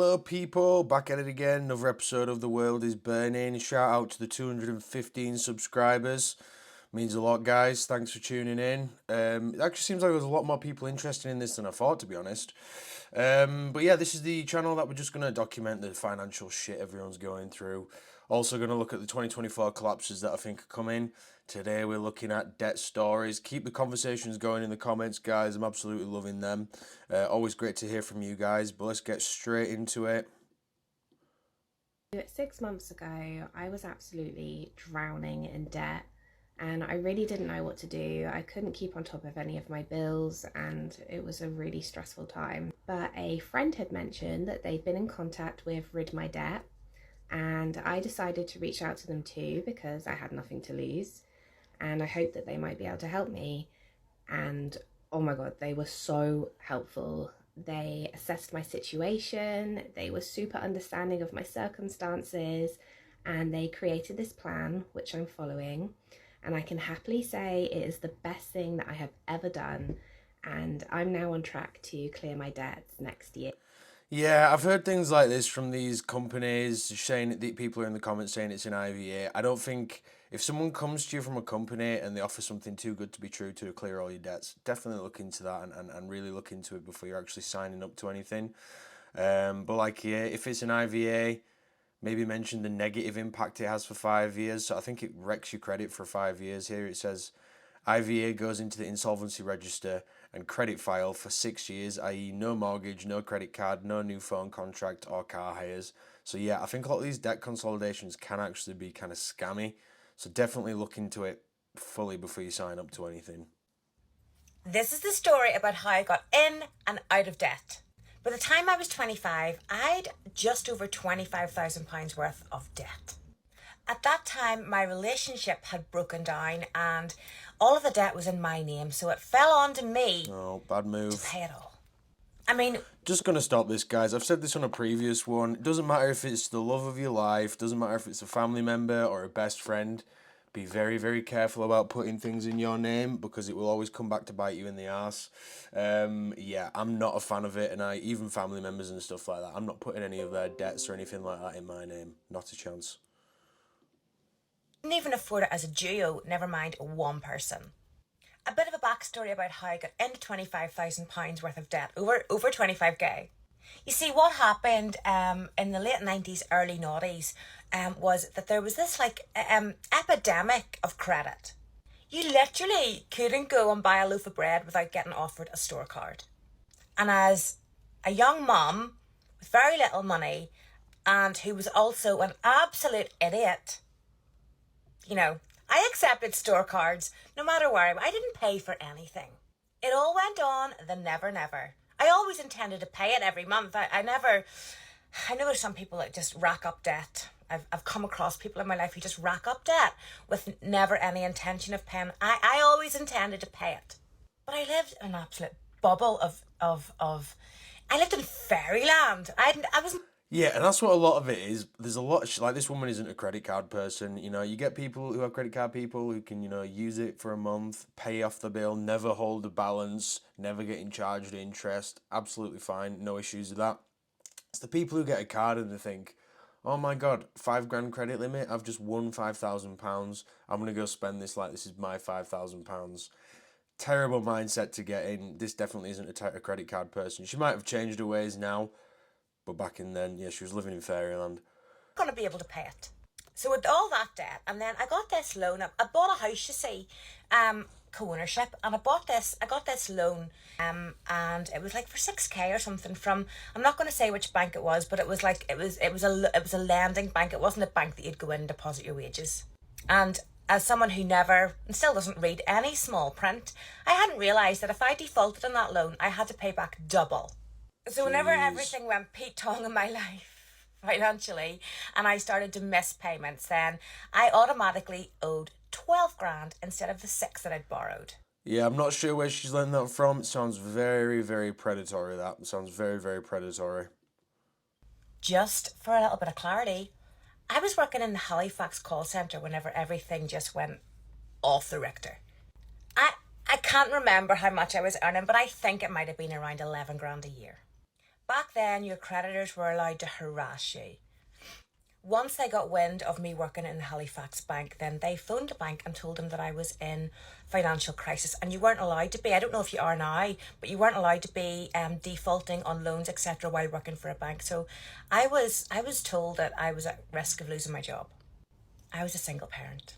Hello, people, back at it again. Another episode of The World is Burning. Shout out to the 215 subscribers. Means a lot, guys. Thanks for tuning in. It actually seems like there's a lot more people interested in this than I thought, to be honest. But yeah, this is the channel that we're just going to document the financial shit everyone's going through. Also going to look at the 2024 collapses that I think are coming. Today we're looking at debt stories. Keep the conversations going in the comments, guys. I'm absolutely loving them. Always great to hear from you guys, but let's get straight into it. 6 months ago, I was absolutely drowning in debt and I really didn't know what to do. I couldn't keep on top of any of my bills and it was a really stressful time. But a friend had mentioned that they'd been in contact with Rid My Debt, and I decided to reach out to them too because I had nothing to lose and I hoped that they might be able to help me. And oh my god, they were so helpful. They assessed my situation, they were super understanding of my circumstances, and they created this plan which I'm following. And I can happily say it is the best thing that I have ever done, and I'm now on track to clear my debts next year. Yeah, I've heard things like this from these companies saying that people are in the comments saying it's an IVA. I don't think if someone comes to you from a company and they offer something too good to be true to clear all your debts, definitely look into that and really look into it before you're actually signing up to anything. But like, yeah, if it's an IVA, maybe mention the negative impact it has for 5 years. So I think it wrecks your credit for 5 years. Here it says IVA goes into the insolvency register and credit file for 6 years, i.e. no mortgage, no credit card, no new phone contract or car hires. So yeah, I think a lot of these debt consolidations can actually be kind of scammy. So definitely look into it fully before you sign up to anything. This is the story about how I got in and out of debt. By the time I was 25, I'd just over £25,000 worth of debt. At that time, my relationship had broken down and all of the debt was in my name, so it fell onto me Oh, bad to move. pay it all. I mean, Just gonna stop this, guys. I've said this on a previous one. It doesn't matter if it's the love of your life, doesn't matter if it's a family member or a best friend. Be very, very careful about putting things in your name because it will always come back to bite you in the ass. Yeah, I'm not a fan of it, and even family members and stuff like that, I'm not putting any of their debts or anything like that in my name. Not a chance. couldn't even afford it as a duo, never mind one person. A bit of a backstory about how I got into £25,000 worth of debt, over 25k. You see, what happened in the late 90s, early noughties, was that there was this epidemic of credit. You literally couldn't go and buy a loaf of bread without getting offered a store card. And as a young mum with very little money and who was also an absolute idiot, I accepted store cards no matter where I didn't pay for anything. It all went on the never, never. I always intended to pay it every month. I never, I know there's some people that just rack up debt. I've come across people in my life who just rack up debt with never any intention of paying. I always intended to pay it. But I lived in an absolute bubble I lived in fairyland. I was Yeah, and that's what a lot of it is. There's a lot of like this woman isn't a credit card person. You get people who have credit card people who can, use it for a month, pay off the bill, never hold a balance, never getting charged interest. Absolutely fine, no issues with that. It's the people who get a card and they think, oh my god, 5 grand credit limit, I've just won £5,000. I'm gonna go spend this like this is my £5,000. Terrible mindset to get in. This definitely isn't a credit card person. She might have changed her ways now, but back in then, yeah, she was living in fairyland. going to be able to pay it. So with all that debt, and then I got this loan. I bought a house, you see, co-ownership, and I got this loan, and it was like for 6k or something from. I'm not going to say which bank it was, but it was a lending bank. It wasn't a bank that you'd go in and deposit your wages. And as someone who never and still doesn't read any small print, I hadn't realised that if I defaulted on that loan, I had to pay back double. So whenever Jeez. everything went Pete Tong in my life financially and I started to miss payments, then I automatically owed 12 grand instead of the 6 that I'd borrowed. Yeah, I'm not sure where she's learned that from. It sounds very, very predatory, that. It sounds very, very predatory. Just for a little bit of clarity, I was working in the Halifax call centre whenever everything just went off the Richter. I can't remember how much I was earning, but I think it might have been around 11 grand a year. Back then, your creditors were allowed to harass you. Once they got wind of me working in the Halifax bank, then they phoned the bank and told them that I was in financial crisis, and you weren't allowed to be. I don't know if you are now, but you weren't allowed to be defaulting on loans, etc., while working for a bank. So I was told that I was at risk of losing my job. I was a single parent.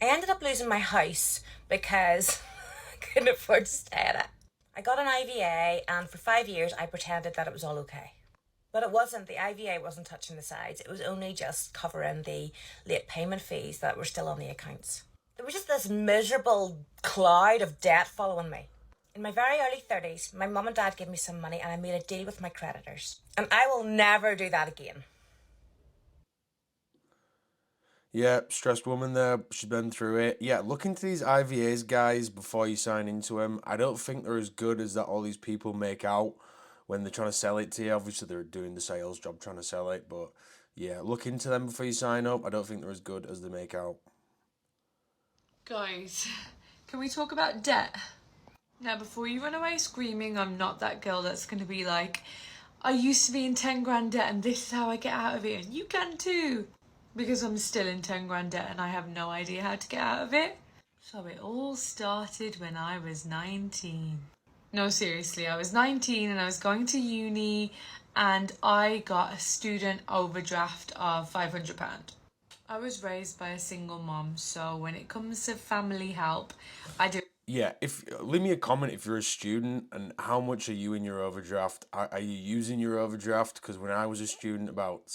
I ended up losing my house because I couldn't afford to stay in it. I got an IVA, and for 5 years I pretended that it was all okay. But it wasn't. The IVA wasn't touching the sides. It was only just covering the late payment fees that were still on the accounts. There was just this miserable cloud of debt following me. In my very early 30s, my mum and dad gave me some money and I made a deal with my creditors. And I will never do that again. Yeah, stressed woman there. She's been through it. Yeah, look into these IVAs, guys, before you sign into them. I don't think they're as good as that all these people make out when they're trying to sell it to you. Obviously, they're doing the sales job trying to sell it, but yeah, look into them before you sign up. I don't think they're as good as they make out. Guys, can we talk about debt? Now, before you run away screaming, I'm not that girl that's going to be like, I used to be in 10 grand debt and this is how I get out of it, and you can too. Because I'm still in 10 grand debt and I have no idea how to get out of it. So it all started when I was 19. No, seriously, I was 19 and I was going to uni and I got a student overdraft of £500. I was raised by a single mom, so when it comes to family help, I do. Yeah, if leave me a comment if you're a student and how much are you in your overdraft? Are you using your overdraft? Because when I was a student about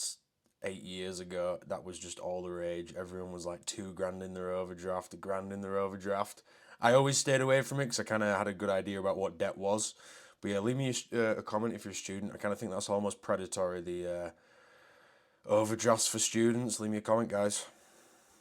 8 years ago, that was just all the rage. Everyone was like 2 grand in their overdraft, a grand in their overdraft. I always stayed away from it because I kind of had a good idea about what debt was. But yeah, leave me a comment if you're a student. I kind of think that's almost predatory, the overdrafts for students. Leave me a comment, guys.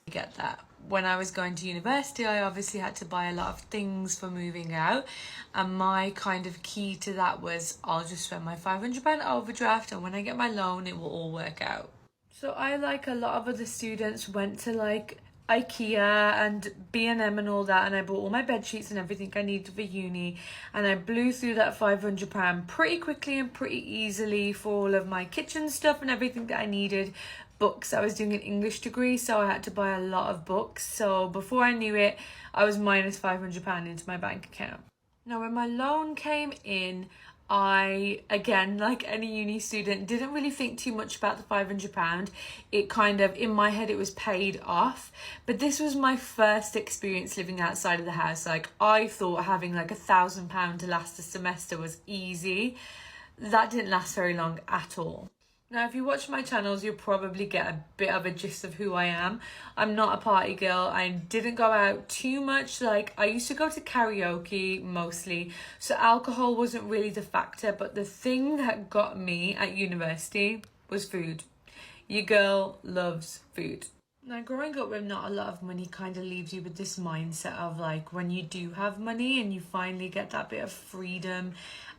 Get that. When I was going to university, I obviously had to buy a lot of things for moving out, and my kind of key to that was I'll just spend my £500 overdraft, and when I get my loan it will all work out. So I, like a lot of other students, went to like IKEA and B&M and all that, and I bought all my bed sheets and everything I needed for uni, and I blew through that £500 pretty quickly and pretty easily for all of my kitchen stuff and everything that I needed. Books, I was doing an English degree, so I had to buy a lot of books. So before I knew it, I was minus £500 into my bank account. Now when my loan came in, I, again, like any uni student, didn't really think too much about the £500. It kind of, in my head, it was paid off. But this was my first experience living outside of the house. Like, I thought having like £1,000 to last a semester was easy. That didn't last very long at all. Now, if you watch my channels, you'll probably get a bit of a gist of who I am. I'm not a party girl. I didn't go out too much. Like, I used to go to karaoke mostly, so alcohol wasn't really the factor. But the thing that got me at university was food. Your girl loves food. Now, growing up with not a lot of money kind of leaves you with this mindset of like, when you do have money and you finally get that bit of freedom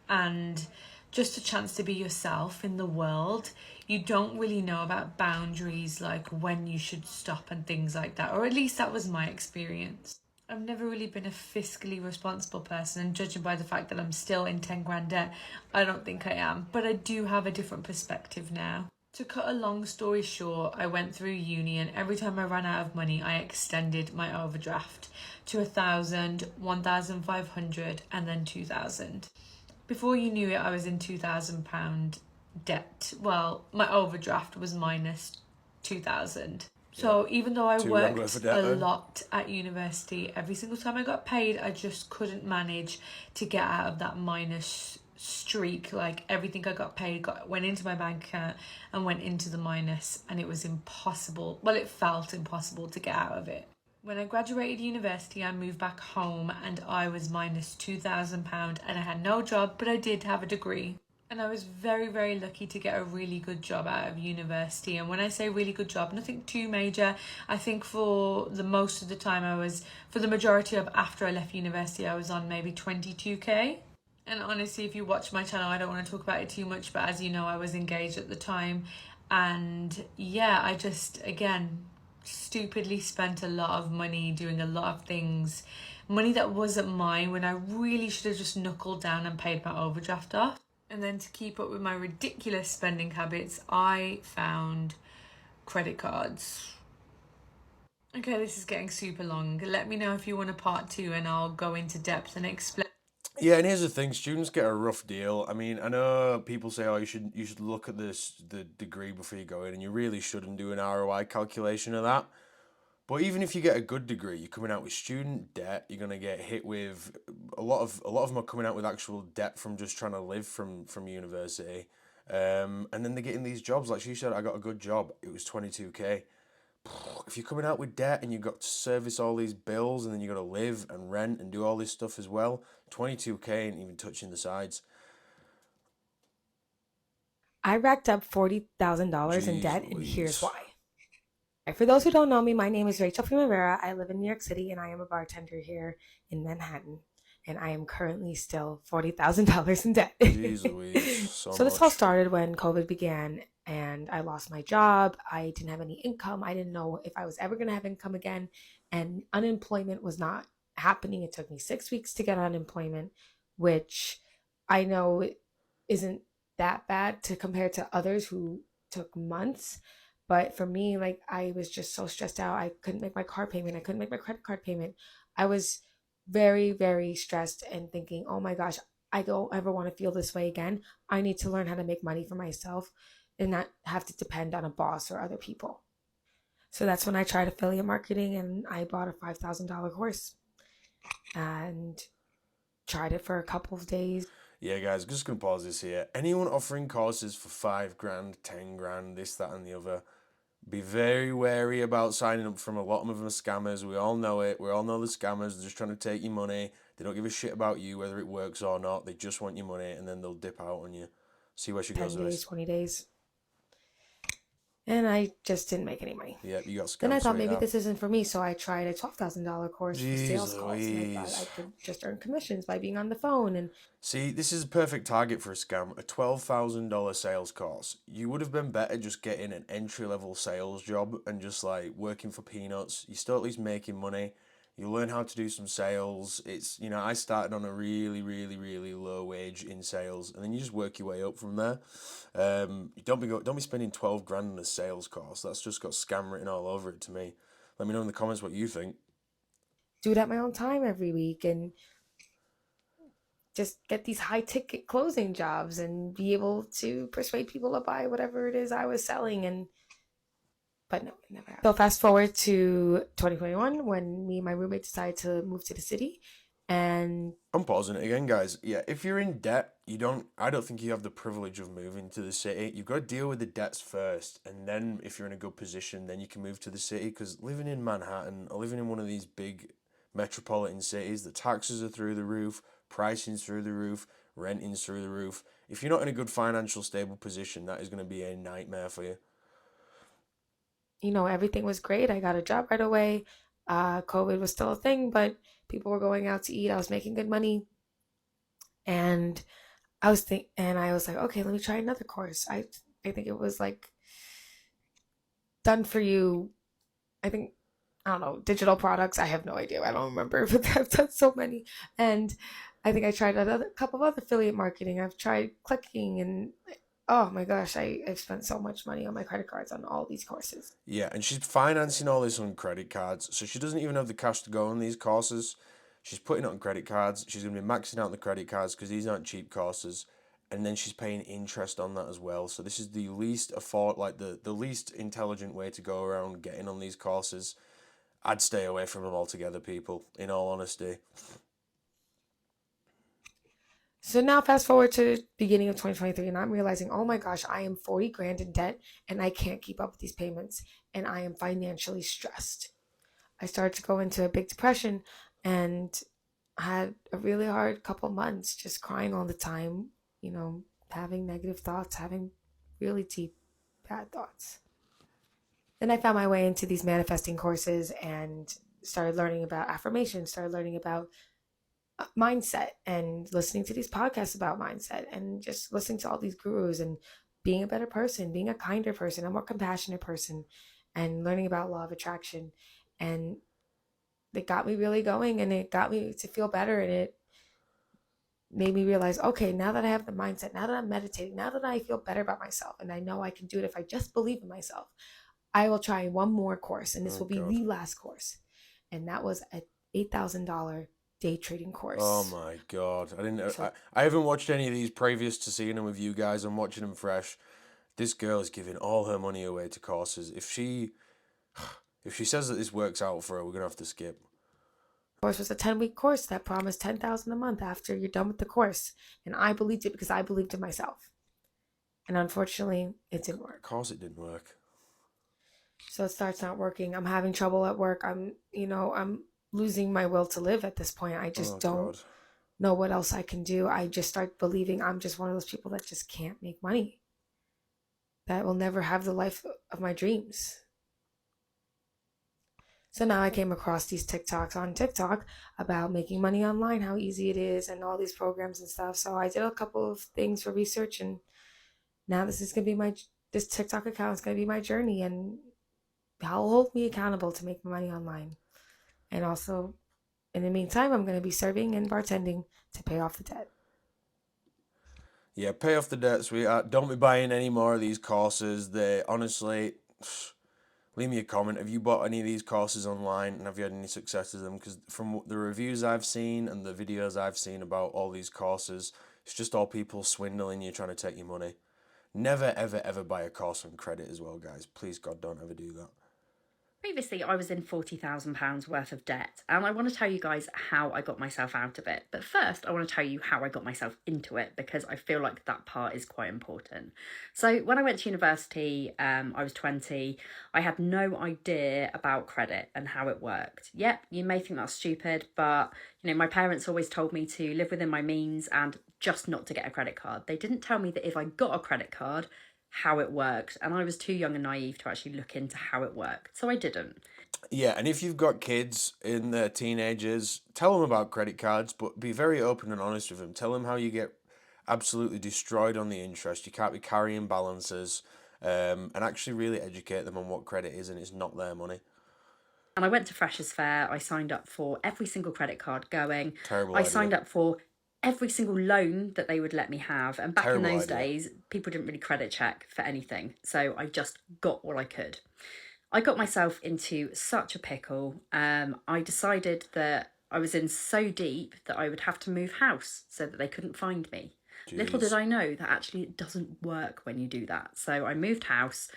and just a chance to be yourself in the world, you don't really know about boundaries, like when you should stop and things like that, or at least that was my experience. I've never really been a fiscally responsible person, and judging by the fact that I'm still in 10 grand debt, I don't think I am, but I do have a different perspective now. To cut a long story short, I went through uni, and every time I ran out of money, I extended my overdraft to 1,000, 1,500, and then 2,000. Before you knew it, I was in £2,000 debt. Well, my overdraft was minus 2,000. So even though I worked a lot at university, every single time I got paid, I just couldn't manage to get out of that minus streak. Like, everything I got paid went into my bank account and went into the minus, and it was impossible. Well, it felt impossible to get out of it. When I graduated university, I moved back home and I was minus £2,000, and I had no job, but I did have a degree. And I was very, very lucky to get a really good job out of university. And when I say really good job, nothing too major. I think for the most of the time for the majority of after I left university, I was on maybe 22k. And honestly, if you watch my channel, I don't want to talk about it too much, but as you know, I was engaged at the time. And yeah, I just, again, stupidly spent a lot of money doing a lot of things, money that wasn't mine, when I really should have just knuckled down and paid my overdraft off. And then to keep up with my ridiculous spending habits, I found credit cards. Okay, this is getting super long. Let me know if you want a part two and I'll go into depth and explain. Yeah, and here's the thing: students get a rough deal. I mean, I know people say, "Oh, you should look at the degree before you go in," and you really shouldn't do an ROI calculation of that. But even if you get a good degree, you're coming out with student debt. You're gonna get hit with a lot of them are coming out with actual debt from just trying to live from university, and then they're getting these jobs. Like she said, I got a good job. It was 22K. If you're coming out with debt and you've got to service all these bills and then you got to live and rent and do all this stuff as well, 22K ain't even touching the sides. I racked up $40,000 in Jeez debt, and here's Louise. why. And for those who don't know me, my name is Rachel Primavera. I live in New York City, and I am a bartender here in Manhattan. And I am currently still $40,000 in debt. Jeez Louise. So So this all much. started when COVID began, and I lost my job. I didn't have any income. I didn't know if I was ever going to have income again, and unemployment was not happening. It took me 6 weeks to get unemployment, which I know isn't that bad to compare to others who took months. But for me, like, I was just so stressed out. I couldn't make my car payment. I couldn't make my credit card payment. I was very, very stressed and thinking, oh my gosh, I don't ever want to feel this way again. I need to learn how to make money for myself and not have to depend on a boss or other people. So that's when I tried affiliate marketing, and I bought a $5,000 course and tried it for a couple of days. Yeah, guys, just gonna pause this here. Anyone offering courses for 5 grand, 10 grand, this, that, and the other, be very wary about signing up from a lot of them are scammers. We all know it. We all know the scammers. They're just trying to take your money. They don't give a shit about you, whether it works or not. They just want your money, and then they'll dip out on you. See where she 10 goes with days, this. 20 days. And I just didn't make any money. Yep, you got scammed. Then I thought straight maybe up. this isn't for me, so I tried a $12,000 course for Jeez sales calls, and I thought I Louise. could just earn commissions by being on the phone. And See, this is a perfect target for a scam. A $12,000 sales course. You would have been better just getting an entry level sales job and just like working for peanuts. You still at least making money. You learn how to do some sales. It's, I started on a really, really, really low wage in sales, and then you just work your way up from there. Don't be spending 12 grand on a sales course. That's just got scam written all over it to me. Let me know in the comments what you think. do it at my own time every week, and just get these high ticket closing jobs and be able to persuade people to buy whatever it is I was selling. And but no, it never happened. So fast forward to 2021, when me and my roommate decided to move to the city. And I'm pausing it again, guys. Yeah, if you're in debt, I don't think you have the privilege of moving to the city. You've got to deal with the debts first, and then if you're in a good position, then you can move to the city. Because living in Manhattan or living in one of these big metropolitan cities, the taxes are through the roof, pricing's through the roof, renting's through the roof. If you're not in a good financial stable position, that is going to be a nightmare for you. everything was great. I got a job right away. COVID was still a thing, but people were going out to eat. I was making good money, and I was like, okay, let me try another course. I think it was like done for you. I think, I don't know, digital products. I have no idea. I don't remember, but I've done so many. And I think I tried a couple of other affiliate marketing. I've tried clicking, and oh my gosh, I've spent so much money on my credit cards on all these courses. Yeah, and she's financing all this on credit cards, so she doesn't even have the cash to go on these courses. She's putting it on credit cards. She's going to be maxing out the credit cards because these aren't cheap courses, and then she's paying interest on that as well. So this is the least the least intelligent way to go around getting on these courses. I'd stay away from them altogether, people. In all honesty. So now fast forward to beginning of 2023, and I'm realizing, oh my gosh, I am 40 grand in debt, and I can't keep up with these payments, and I am financially stressed. I started to go into a big depression, and had a really hard couple months, just crying all the time, having negative thoughts, having really deep bad thoughts. Then I found my way into these manifesting courses and started learning about affirmations, started learning about mindset, and listening to these podcasts about mindset, and just listening to all these gurus, and being a better person, being a kinder person, a more compassionate person, and learning about law of attraction. And it got me really going, and it got me to feel better, and made me realize, okay, now that I have the mindset, now that I'm meditating, now that I feel better about myself, and I know I can do it if I just believe in myself, I will try one more course, and this Oh will be God. the last course. And that was a $8,000 day trading Oh course. my God. I didn't. So I haven't watched any of these previous to seeing them with you guys. I'm watching them fresh. This girl is giving all her money away to courses. If she says that this works out for her, we're gonna have to skip. course was a 10-week course that promised 10,000 a month after you're done with the course. And I believed it because I believed in myself. And unfortunately, it didn't work. Of course, it didn't work. So it starts not working. I'm having trouble at work. I'm losing my will to live at this point. I just Oh don't God. know what else I can do. I just start believing I'm just one of those people that just can't make money, that will never have the life of my dreams. So now I came across these TikToks on TikTok about making money online, how easy it is, and all these programs and stuff. So I did a couple of things for research, and now this TikTok account is gonna be my journey, and I'll hold me accountable to make money online. And also, in the meantime, I'm gonna be serving and bartending to pay off the debt. Yeah, pay off the debt, sweetheart. Don't be buying any more of these courses. They honestly, leave me a comment. Have you bought any of these courses online, and have you had any success with them? Because from the reviews I've seen and the videos I've seen about all these courses, it's just all people swindling you, trying to take your money. Never, ever, ever buy a course on credit as well, guys. Please, God, don't ever do that. Previously, I was in £40,000 worth of debt, and I want to tell you guys how I got myself out of it. But first, I want to tell you how I got myself into it, because I feel like that part is quite important. So, when I went to university, I was 20. I had no idea about credit and how it worked. Yep, you may think that's stupid, but my parents always told me to live within my means and just not to get a credit card. They didn't tell me that if I got a credit card, how it worked, and I was too young and naive to actually look into how it worked, so I didn't. Yeah, and if you've got kids in their teenagers, tell them about credit cards, but be very open and honest with them. Tell them how you get absolutely destroyed on the interest. You can't be carrying balances, and actually really educate them on what credit is, and it's not their money. And I went to Freshers Fair. I signed up for every single credit card going. Terrible I idea. signed up for every single loan that they would let me have, and back in Terrible those idea. days people didn't really credit check for anything, so I just got what I could. I got myself into such a pickle. I decided that I was in so deep that I would have to move house so that they couldn't find me. Little did Jeez. I know that actually it doesn't work when you do that. So I moved house.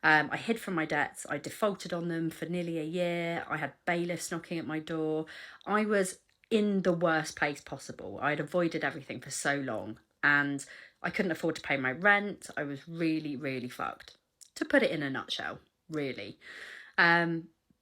I hid from my debts. I defaulted on them for nearly a year. I had bailiffs knocking at my door. I was in the worst place possible. I had avoided everything for so long, and I couldn't afford to pay my rent. I was really, really fucked, to put it in a nutshell, really.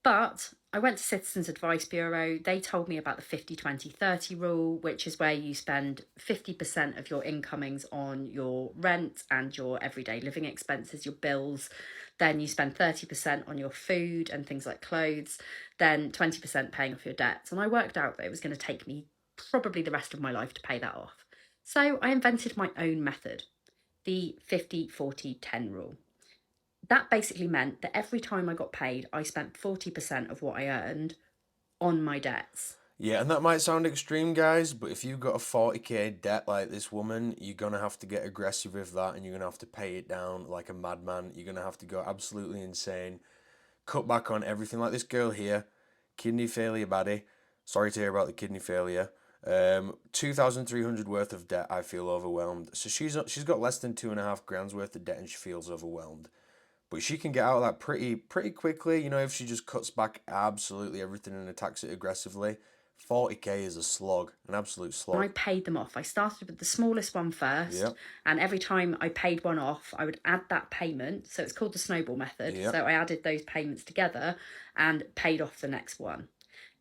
But I went to Citizens Advice Bureau. They told me about the 50-20-30 rule, which is where you spend 50% of your incomings on your rent and your everyday living expenses, your bills. Then you spend 30% on your food and things like clothes. Then 20% paying off your debts. And I worked out that it was going to take me probably the rest of my life to pay that off. So I invented my own method, the 50-40-10 rule. That basically meant that every time I got paid, I spent 40% of what I earned on my debts. Yeah, and that might sound extreme, guys, but if you've got a 40k debt like this woman, you're going to have to get aggressive with that, and you're going to have to pay it down like a madman. You're going to have to go absolutely insane, cut back on everything. Like this girl here, kidney failure baddie. Sorry to hear about the kidney failure. 2,300 worth of debt. I feel overwhelmed. So she's got less than 2.5 grand's worth of debt, and she feels overwhelmed. But she can get out of that pretty quickly. If she just cuts back absolutely everything and attacks it aggressively. 40k is a slog, an absolute slog. And I paid them off. I started with the smallest one first, Yep. and every time I paid one off, I would add that payment. So it's called the snowball method. Yep. So I added those payments together and paid off the next one.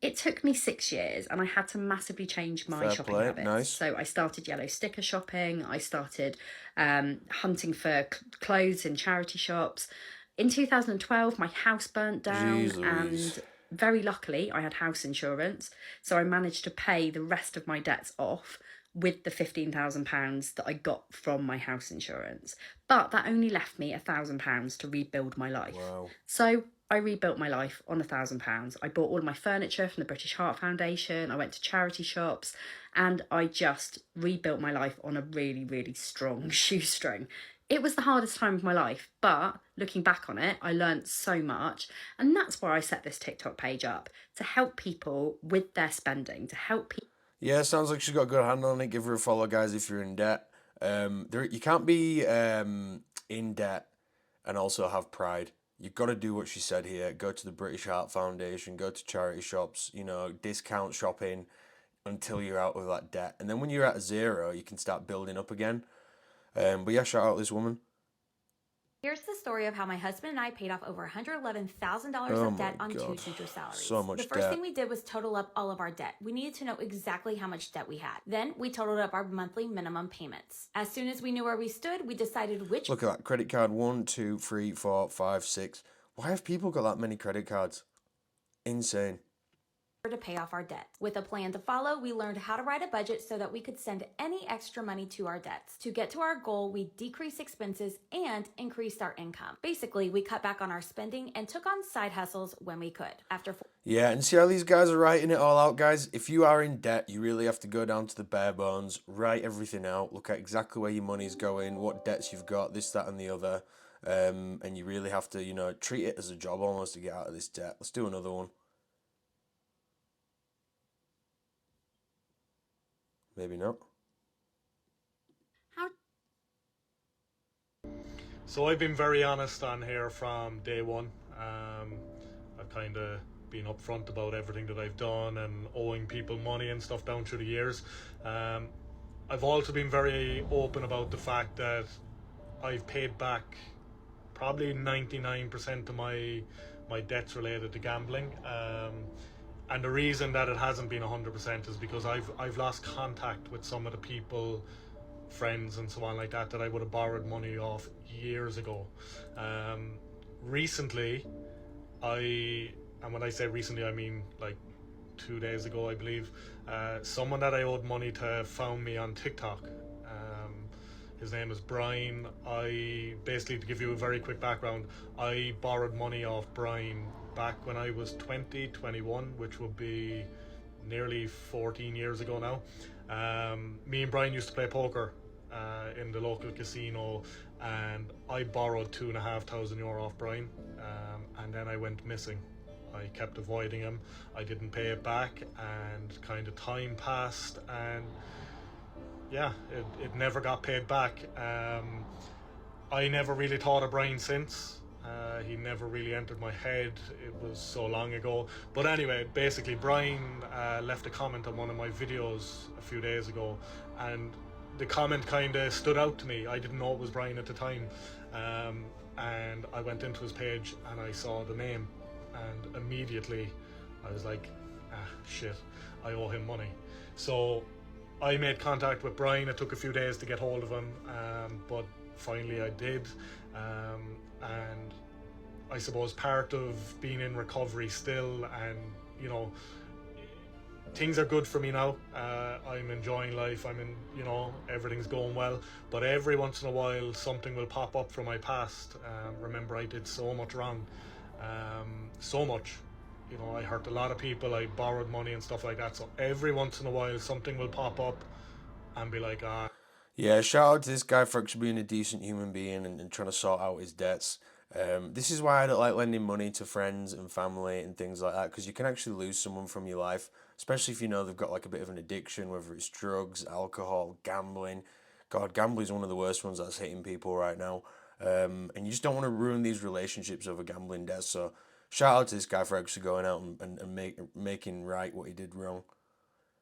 It took me 6 years, and I had to massively change my Fair shopping play, habits. nice. So I started yellow sticker shopping. I started hunting for clothes in charity shops. In 2012, my house burnt down, Jeez Louise. and very luckily, I had house insurance, so I managed to pay the rest of my debts off. with the £15,000 that I got from my house insurance. But that only left me £1,000 to rebuild my life. Wow. So I rebuilt my life on £1,000. I bought all of my furniture from the British Heart Foundation. I went to charity shops, and I just rebuilt my life on a really, really strong shoestring. It was the hardest time of my life, but looking back on it, I learned so much. And that's why I set this TikTok page up, to help people with their spending, to help people. Yeah, sounds like she's got a good handle on it. Give her a follow, guys, if you're in debt. You can't be in debt and also have pride. You've got to do what she said here. Go to the British Heart Foundation, go to charity shops, discount shopping until you're out of that debt. And then when you're at zero, you can start building up again. But yeah, shout out this woman. Here's the story of how my husband and I paid off over $111,000 Oh of debt my on 2 God. teacher salaries. So much The first debt. thing we did was total up all of our debt. We needed to know exactly how much debt we had. Then we totaled up our monthly minimum payments. As soon as we knew where we stood, we decided which Look at that credit card. 1, 2, 3, 4, 5, 6. Why have people got that many credit cards? Insane. to pay off our debt. With a plan to follow, we learned how to write a budget so that we could send any extra money to our debts. To get to our goal, we decreased expenses and increased our income. Basically, we cut back on our spending and took on side hustles when we could. Yeah, and see how these guys are writing it all out, guys? If you are in debt, you really have to go down to the bare bones, write everything out, look at exactly where your money's going, what debts you've got, this, that, and the other. And you really have to, treat it as a job almost to get out of this debt. Let's do another one. Maybe not. So I've been very honest on here from day one. I've kind of been upfront about everything that I've done and owing people money and stuff down through the years. I've also been very open about the fact that I've paid back probably 99% of my debts related to gambling. And the reason that it hasn't been 100% is because I've lost contact with some of the people, friends and so on like that I would have borrowed money off years ago. Recently, and when I say recently, I mean like 2 days ago, I believe, someone that I owed money to found me on TikTok. His name is Brian. Basically, to give you a very quick background, I borrowed money off Brian back when I was 21, which would be nearly 14 years ago now. Me and Brian used to play poker in the local casino, and I borrowed €2,500 off Brian, and then I went missing. I kept avoiding him. I didn't pay it back, and kind of time passed, and yeah, it never got paid back. I never really thought of Brian since. He never really entered my head. It was so long ago. But anyway, basically, Brian left a comment on one of my videos a few days ago, and the comment kind of stood out to me. I didn't know it was Brian at the time, and I went into his page and I saw the name, and immediately I was like, shit, I owe him money. So I made contact with Brian. It took a few days to get hold of him, but finally I did. And I suppose part of being in recovery still, and things are good for me now. I'm enjoying life. Everything's going well. But every once in a while, something will pop up from my past. Remember, I did so much wrong, so much. I hurt a lot of people. I borrowed money and stuff like that. So every once in a while, something will pop up and be like, Yeah, shout out to this guy for actually being a decent human being and trying to sort out his debts. This is why I don't like lending money to friends and family and things like that, because you can actually lose someone from your life, especially if they've got like a bit of an addiction, whether it's drugs, alcohol, gambling. God, gambling is one of the worst ones that's hitting people right now. And you just don't want to ruin these relationships over gambling debts. So shout out to this guy for actually going out and making right what he did wrong.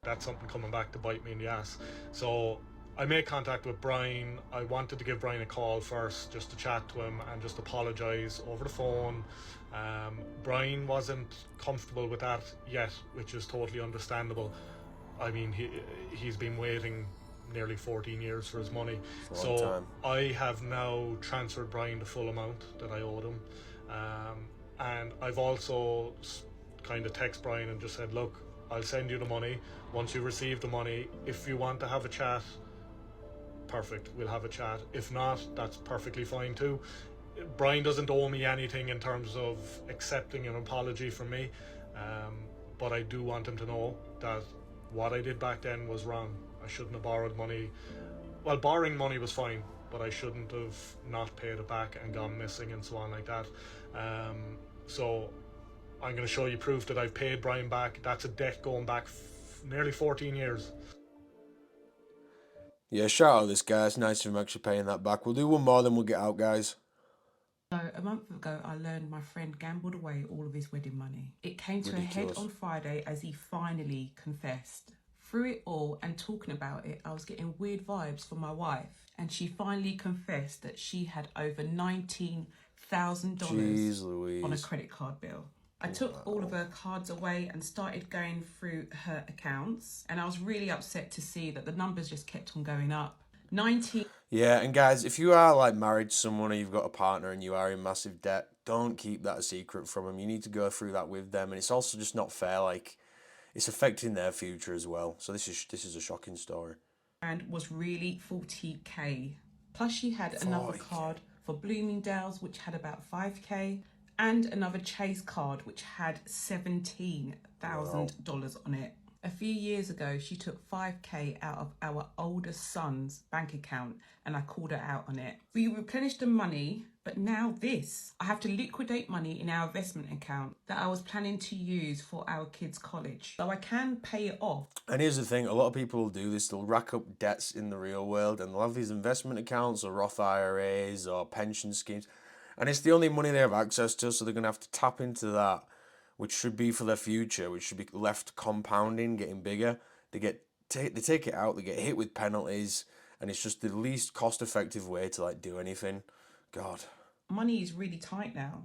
That's something coming back to bite me in the ass. So I made contact with Brian. I wanted to give Brian a call first, just to chat to him and just apologise over the phone. Brian wasn't comfortable with that yet, which is totally understandable. I mean, he's been waiting nearly 14 years for his money. So I have now transferred Brian the full amount that I owed him. And I've also kind of texted Brian and just said, look, I'll send you the money. Once you receive the money, if you want to have a chat, perfect, we'll have a chat. If not, that's perfectly fine too. Brian doesn't owe me anything in terms of accepting an apology from me, but I do want him to know that what I did back then was wrong. I shouldn't have borrowed money. Well, borrowing money was fine, but I shouldn't have not paid it back and gone missing and so on like that. So I'm going to show you proof that I've paid Brian back. That's a debt going back nearly 14 years. Yeah, shout out this guy. It's nice of him actually paying that back. We'll do one more, then we'll get out, guys. So a month ago, I learned my friend gambled away all of his wedding money. It came to a head on Friday as he finally confessed. Through it all and talking about it, I was getting weird vibes from my wife, and she finally confessed that she had over $19,000 on a credit card bill. I took all of her cards away and started going through her accounts, and I was really upset to see that the numbers just kept on going up. Yeah, and guys, if you are like married to someone or you've got a partner and you are in massive debt, don't keep that a secret from them. You need to go through that with them, and it's also just not fair. Like, it's affecting their future as well. So this is a shocking story. And was really 40k. Plus she had another card for Bloomingdale's which had about 5k, and another Chase card which had $17,000 on it. A few years ago, she took 5k out of our oldest son's bank account, and I called her out on it. We replenished the money, but now this. I have to liquidate money in our investment account that I was planning to use for our kids' college, so I can pay it off. And here's the thing, a lot of people will do this. They'll rack up debts in the real world, and they'll have these investment accounts or Roth IRAs or pension schemes, and it's the only money they have access to, so they're going to have to tap into that, which should be for their future, which should be left compounding, getting bigger. They take it out, they get hit with penalties, and it's just the least cost-effective way to like do anything. God. Money is really tight now.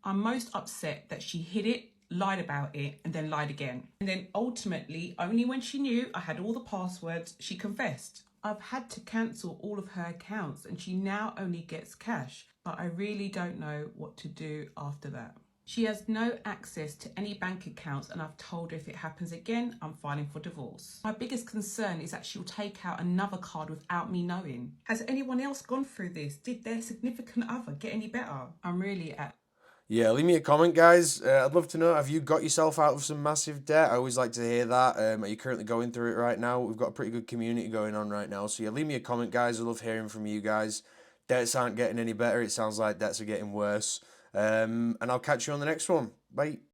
I'm most upset that she hid it, lied about it, and then lied again. And then ultimately, only when she knew I had all the passwords, she confessed. I've had to cancel all of her accounts, and she now only gets cash, but I really don't know what to do after that. She has no access to any bank accounts, and I've told her if it happens again, I'm filing for divorce. My biggest concern is that she'll take out another card without me knowing. Has anyone else gone through this? Did their significant other get any better? I'm really at... Yeah, leave me a comment, guys. I'd love to know, have you got yourself out of some massive debt? I always like to hear that. Are you currently going through it right now? We've got a pretty good community going on right now. So yeah, leave me a comment, guys. I love hearing from you guys. Debts aren't getting any better. It sounds like debts are getting worse. And I'll catch you on the next one. Bye.